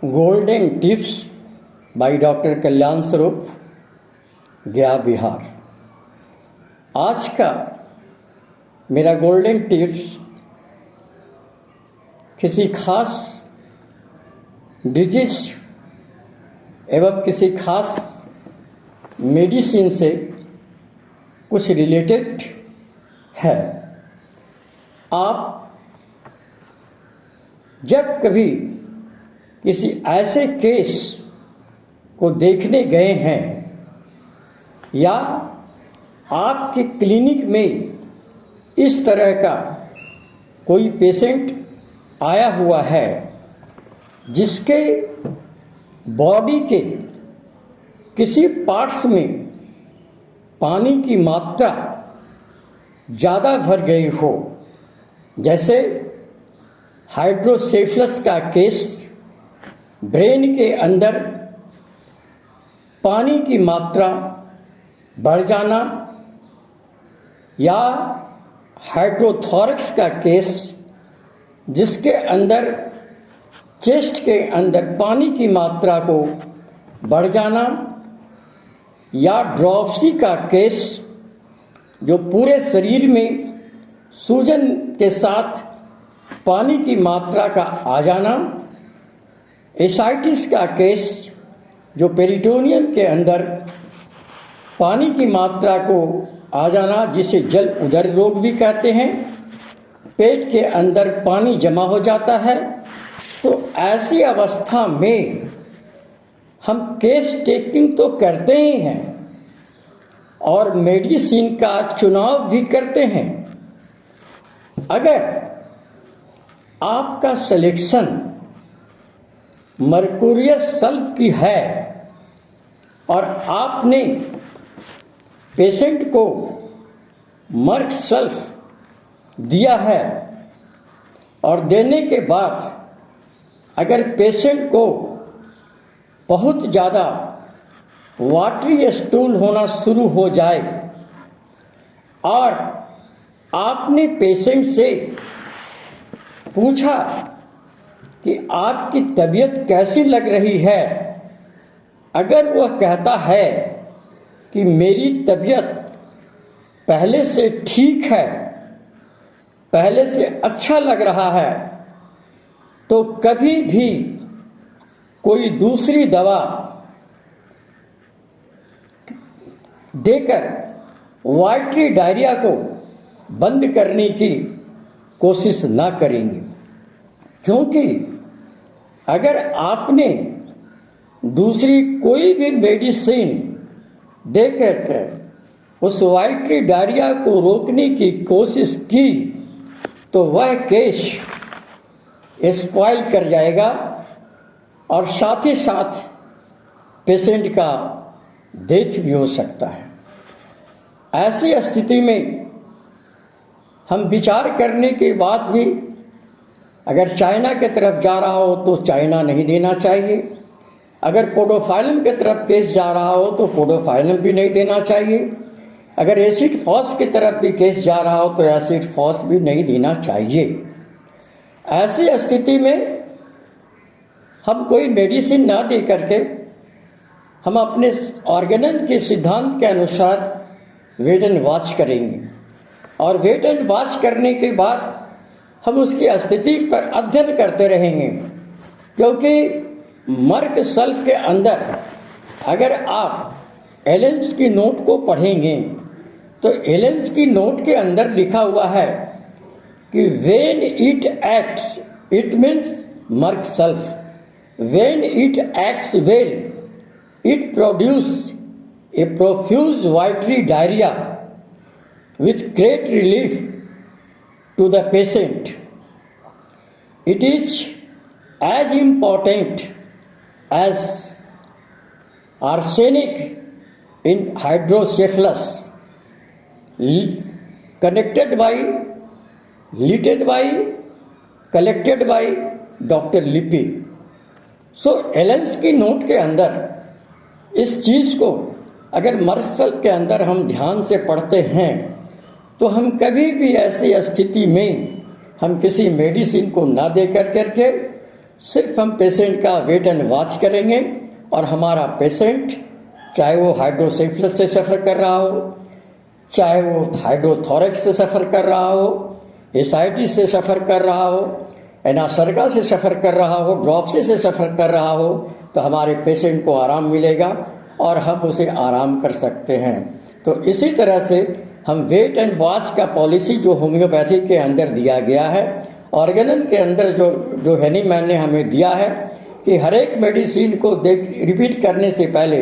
Golden tips by doctor कल्याण स्वरूप, गया बिहार। आज का मेरा गोल्डन टिप्स किसी खास डिजीज एवं किसी खास मेडिसिन से कुछ रिलेटेड है। आप जब कभी किसी ऐसे केस को देखने गए हैं या आपके क्लिनिक में इस तरह का कोई पेशेंट आया हुआ है जिसके बॉडी के किसी पार्ट्स में पानी की मात्रा ज़्यादा भर गई हो, जैसे हाइड्रोसेफलस का केस, ब्रेन के अंदर पानी की मात्रा बढ़ जाना, या हाइड्रोथोरक्स का केस जिसके अंदर चेस्ट के अंदर पानी की मात्रा को बढ़ जाना, या ड्रॉप्सी का केस जो पूरे शरीर में सूजन के साथ पानी की मात्रा का आ जाना, एसाइटिस का केस जो पेरिटोनियम के अंदर पानी की मात्रा को आ जाना, जिसे जल उदर रोग भी कहते हैं, पेट के अंदर पानी जमा हो जाता है। तो ऐसी अवस्था में हम केस टेकिंग तो करते ही हैं और मेडिसिन का चुनाव भी करते हैं। अगर आपका सिलेक्शन मर्कुरियस सल्फ की है और आपने पेशेंट को मर्क सल्फ दिया है और देने के बाद अगर पेशेंट को बहुत ज़्यादा वाटरी स्टूल होना शुरू हो जाए और आपने पेशेंट से पूछा कि आपकी तबीयत कैसी लग रही है, अगर वह कहता है कि मेरी तबीयत पहले से ठीक है, पहले से अच्छा लग रहा है, तो कभी भी कोई दूसरी दवा देकर वाटरी डायरिया को बंद करने की कोशिश ना करेंगे। क्योंकि अगर आपने दूसरी कोई भी मेडिसिन देकर उस वाटरी डायरिया को रोकने की कोशिश की तो वह केस स्पॉइल कर जाएगा और साथ ही साथ पेशेंट का डेथ भी हो सकता है। ऐसी स्थिति में हम विचार करने के बाद भी अगर चाइना के तरफ जा रहा हो तो चाइना नहीं देना चाहिए, अगर पोडोफाइलम के तरफ केस जा रहा हो तो पोडोफाइलम भी नहीं देना चाहिए, अगर एसिड फॉस की तरफ भी केस जा रहा हो तो एसिड फॉस भी नहीं देना चाहिए। ऐसी स्थिति में हम कोई मेडिसिन ना दे करके हम अपने ऑर्गेनल के सिद्धांत के अनुसार वेट एंड वॉच करेंगे और वेट एंड वॉच करने के बाद हम उसकी स्थिति पर अध्ययन करते रहेंगे। क्योंकि मर्क सल्फ के अंदर अगर आप एलेंस की नोट को पढ़ेंगे तो एलेंस की नोट के अंदर लिखा हुआ है कि when it acts it means merc sulph, when it acts well it produce a profuse watery diarrhoea with great relief to the patient. It is as important as arsenic in hydrocephalus, collected by Dr. Lippi. So एलेंस की note के अंदर इस चीज़ को अगर मर्सल के अंदर हम ध्यान से पढ़ते हैं तो हम कभी भी ऐसी स्थिति में हम किसी मेडिसिन को ना दे करके सिर्फ हम पेशेंट का वेट एंड वॉच करेंगे और हमारा पेशेंट चाहे वो हाइड्रोसेफलस से सफ़र कर रहा हो, चाहे वो हाइड्रोथोरैक्स से सफ़र कर रहा हो, एसाइटिस से सफ़र कर रहा हो, एनासर्गा से सफ़र कर रहा हो, ड्रॉप्सी से सफ़र कर रहा हो, तो हमारे पेशेंट को आराम मिलेगा और हम उसे आराम कर सकते हैं। तो इसी तरह से हम वेट एंड वॉच का पॉलिसी जो होम्योपैथी के अंदर दिया गया है, ऑर्गेनन के अंदर जो हैनीमैन ने हमें दिया है कि हर एक मेडिसिन को रिपीट करने से पहले,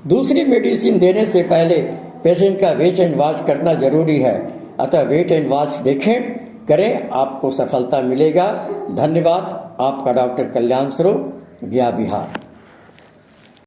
दूसरी मेडिसिन देने से पहले पेशेंट का वेट एंड वॉच करना जरूरी है। अतः वेट एंड वॉच देखें, करें, आपको सफलता मिलेगा। धन्यवाद। आपका डॉक्टर कल्याण स्वरूप, गया बिहार।